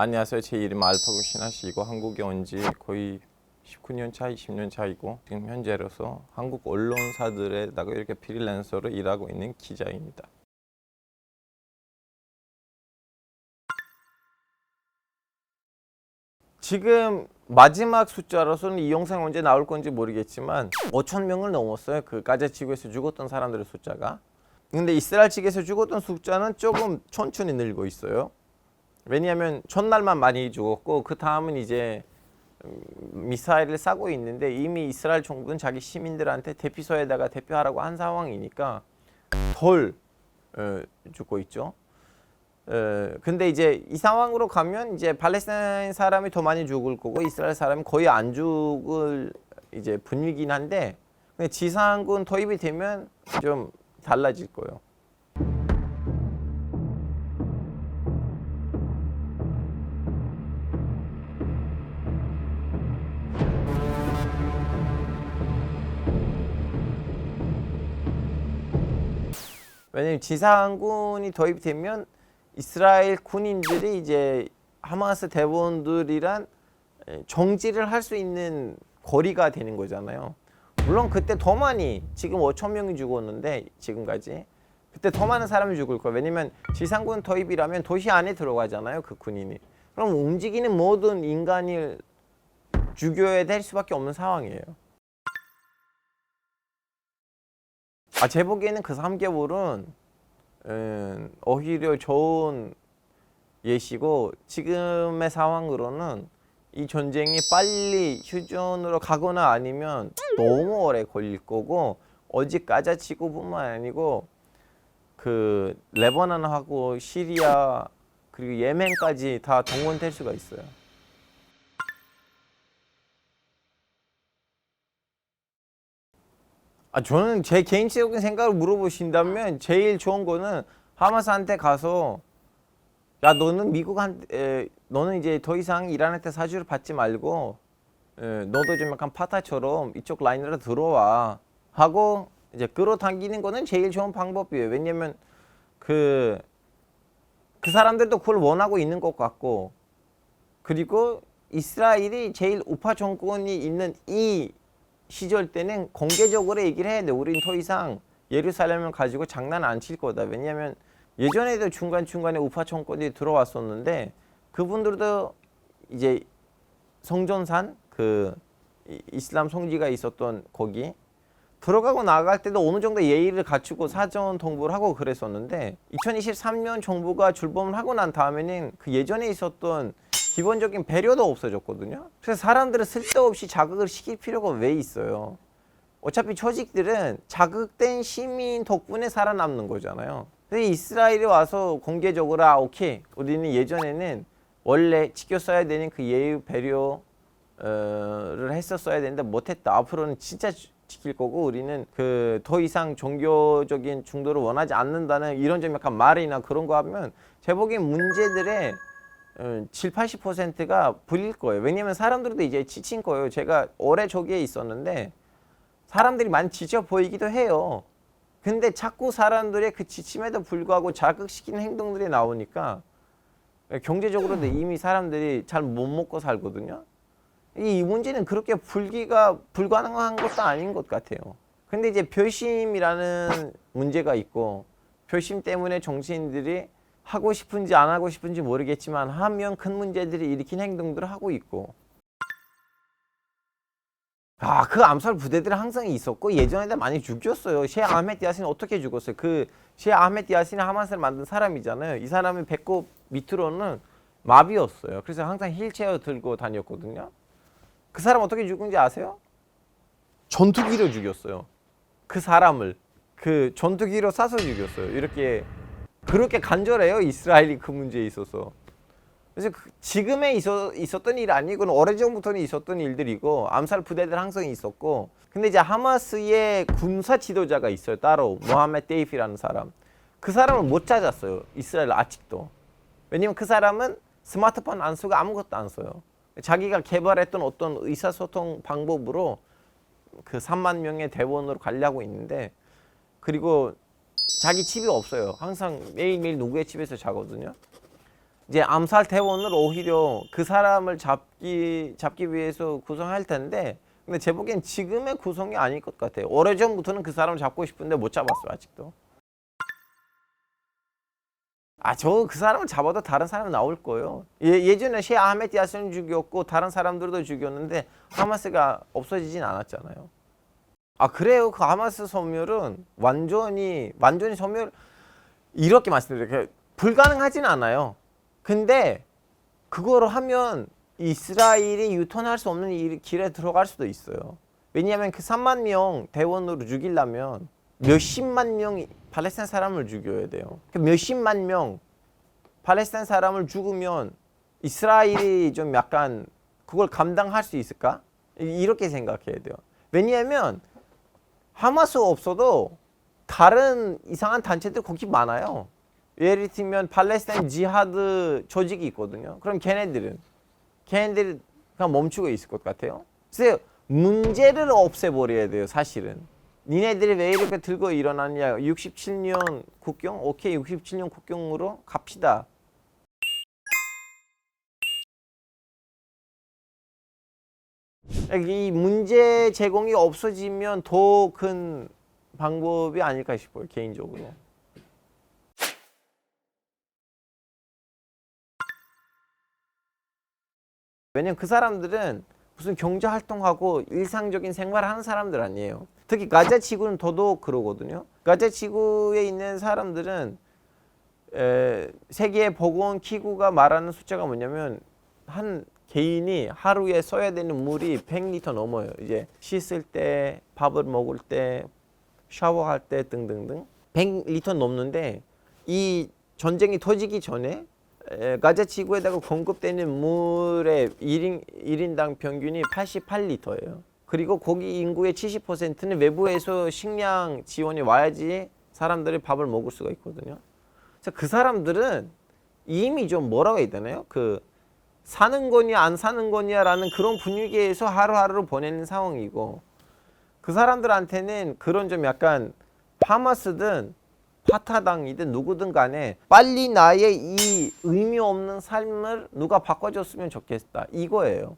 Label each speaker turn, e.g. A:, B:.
A: 안녕하세요. 제 이름 알파고 신하시고 한국에 온 지 거의 19년 차, 20년 차이고 지금 현재로서 한국 언론사들에다가 이렇게 프리랜서로 일하고 있는 기자입니다. 지금 마지막 숫자로서는 이 영상 언제 나올 건지 모르겠지만 5천 명을 넘었어요. 그 가자 지구에서 죽었던 사람들의 숫자가. 근데 이스라엘 측에서 죽었던 숫자는 조금 천천히 늘고 있어요. 왜냐하면 첫날만 많이 죽었고 그 다음은 이제 미사일을 싸고 있는데 이미 이스라엘 정부는 자기 시민들한테 대피소에다가 대피하라고 한 상황이니까 덜 죽고 있죠. 근데 이제 이 상황으로 가면 이제 팔레스타인 사람이 더 많이 죽을 거고 이스라엘 사람이 거의 안 죽을 이제 분위기긴 한데 지상군 도입이 되면 좀 달라질 거예요. 왜냐면 지상군이 도입되면 이스라엘 군인들이 이제 하마스 대원들이란 정지를 할 수 있는 거리가 되는 거잖아요. 물론 그때 더 많이 지금 5천 명이 죽었는데 지금까지 그때 더 많은 사람이 죽을 거예요. 왜냐면 지상군 도입이라면 도시 안에 들어가잖아요. 그 군인이. 그럼 움직이는 모든 인간을 죽여야 될 수밖에 없는 상황이에요. 제 보기에는 그 3개월은 오히려 좋은 예시고 지금의 상황으로는 이 전쟁이 빨리 휴전으로 가거나 아니면 너무 오래 걸릴 거고 오직 가자 지구뿐만 아니고 그 레바논하고 시리아 그리고 예멘까지 다 동원될 수가 있어요. 저는 제 개인적인 생각을 물어보신다면 제일 좋은 거는 하마스한테 가서 야 너는 너는 이제 더 이상 이란한테 사주를 받지 말고 너도 좀 약간 파타처럼 이쪽 라인으로 들어와 하고 이제 끌어당기는 거는 제일 좋은 방법이에요. 왜냐면 그 사람들도 그걸 원하고 있는 것 같고 그리고 이스라엘이 제일 우파 정권이 있는 이 시절 때는 공개적으로 얘기를 해야 돼. 우린 더 이상 예루살렘을 가지고 장난 안 칠 거다. 왜냐하면 예전에도 중간중간에 우파 정권이 들어왔었는데 그분들도 이제 성전산 그 이슬람 성지가 있었던 거기 들어가고 나갈 때도 어느 정도 예의를 갖추고 사전 통보를 하고 그랬었는데 2023년 정부가 출범을 하고 난 다음에는 그 예전에 있었던 기본적인 배려도 없어졌거든요. 그래서 사람들은 쓸데없이 자극을 시킬 필요가 왜 있어요? 어차피 조직들은 자극된 시민 덕분에 살아남는 거잖아요. 근데 이스라엘에 와서 공개적으로 오케이 우리는 예전에는 원래 지켰어야 되는 그 예의 배려를 했었어야 되는데 못했다. 앞으로는 진짜 지킬 거고 우리는 그 더 이상 종교적인 중도를 원하지 않는다는 이런 좀 약간 말이나 그런 거 하면 제 보기엔 문제들의 70~80%가 불릴 거예요. 왜냐면 사람들도 이제 지친 거예요. 제가 오래 저기에 있었는데 사람들이 많이 지쳐 보이기도 해요. 근데 자꾸 사람들의 그 지침에도 불구하고 자극시키는 행동들이 나오니까 경제적으로도 이미 사람들이 잘 못 먹고 살거든요. 이 문제는 그렇게 풀기가 불가능한 것도 아닌 것 같아요. 근데 이제 표심이라는 문제가 있고 표심 때문에 정치인들이 하고 싶은지 안 하고 싶은지 모르겠지만 하면 큰 문제들이 일으킨 행동들을 하고 있고 그 암살 부대들은 항상 있었고 예전에도 많이 죽였어요. 셰 아흐메드 야신은 어떻게 죽었어요? 셰 아흐메드 야신이 하마스를 만든 사람이잖아요. 이 사람의 배꼽 밑으로는 마비였어요. 그래서 항상 휠체어 들고 다녔거든요. 그 사람 어떻게 죽은지 아세요? 전투기로 죽였어요. 그 사람을 그 전투기로 쏴서 죽였어요. 이렇게 그렇게 간절해요. 이스라엘이 그 문제에 있어서. 그래서 지금에 있었던 일 아니고 오래전부터는 있었던 일들이고 암살 부대들 항상 있었고 근데 이제 하마스의 군사 지도자가 있어요. 따로 모하메드 데이피라는 사람. 그 사람을 못 찾았어요. 이스라엘 아직도. 왜냐면 그 사람은 스마트폰 안 쓰고 아무것도 안 써요. 자기가 개발했던 어떤 의사소통 방법으로 그 3만 명의 대원으로 가려고 있는데 그리고 자기 집이 없어요. 항상 매일매일 누구의 집에서 자거든요. 이제 암살 대원을 오히려 그 사람을 잡기 위해서 구성할 텐데, 근데 제 보기엔 지금의 구성이 아닐 것 같아요. 오래전부터는 그 사람을 잡고 싶은데 못 잡았어요, 아직도. 저 그 사람을 잡아도 다른 사람이 나올 거예요. 예전에 셰 아흐메드 야신을 죽였고 다른 사람들도 죽였는데 하마스가 없어지진 않았잖아요. 그래요. 그 하마스 소멸은 완전히 소멸, 이렇게 말씀드릴게요. 불가능하진 않아요. 근데 그거를 하면 이스라엘이 유턴할 수 없는 길에 들어갈 수도 있어요. 왜냐하면 그 3만 명 대원으로 죽이려면 몇십만 명 팔레스타인 사람을 죽여야 돼요. 그 몇십만 명 팔레스타인 사람을 죽으면 이스라엘이 좀 약간 그걸 감당할 수 있을까? 이렇게 생각해야 돼요. 왜냐하면 하마스 없어도 다른 이상한 단체들 거기 많아요. 예를 들면 팔레스타인 지하드 조직이 있거든요. 그럼 걔네들이 그냥 멈추고 있을 것 같아요. 그래서 문제를 없애버려야 돼요, 사실은. 니네들이 왜 이렇게 들고 일어났냐. 67년 국경? 오케이, 67년 국경으로 갑시다. 이 문제 제공이 없어지면 더 큰 방법이 아닐까 싶어요, 개인적으로. 왜냐면 그 사람들은 무슨 경제 활동하고 일상적인 생활을 하는 사람들 아니에요. 특히 가자 지구는 더더욱 그러거든요. 가자 지구에 있는 사람들은 세계 보건 기구가 말하는 숫자가 뭐냐면 한 개인이 하루에 써야 되는 물이 100리터 넘어요. 이제 씻을 때, 밥을 먹을 때, 샤워할 때 등등등 100리터 넘는데, 이 전쟁이 터지기 전에 가자 지구에다가 공급되는 물의 1인당 평균이 88리터예요. 그리고 거기 인구의 70%는 외부에서 식량 지원이 와야지 사람들이 밥을 먹을 수가 있거든요. 그래서 그 사람들은 이미 좀 뭐라고 해야 되나요? 그 사는 거냐 안 사는 거냐라는 그런 분위기에서 하루하루를 보내는 상황이고, 그 사람들한테는 그런 좀 약간 하마스든 파타당이든 누구든 간에 빨리 나의 이 의미 없는 삶을 누가 바꿔줬으면 좋겠다, 이거예요.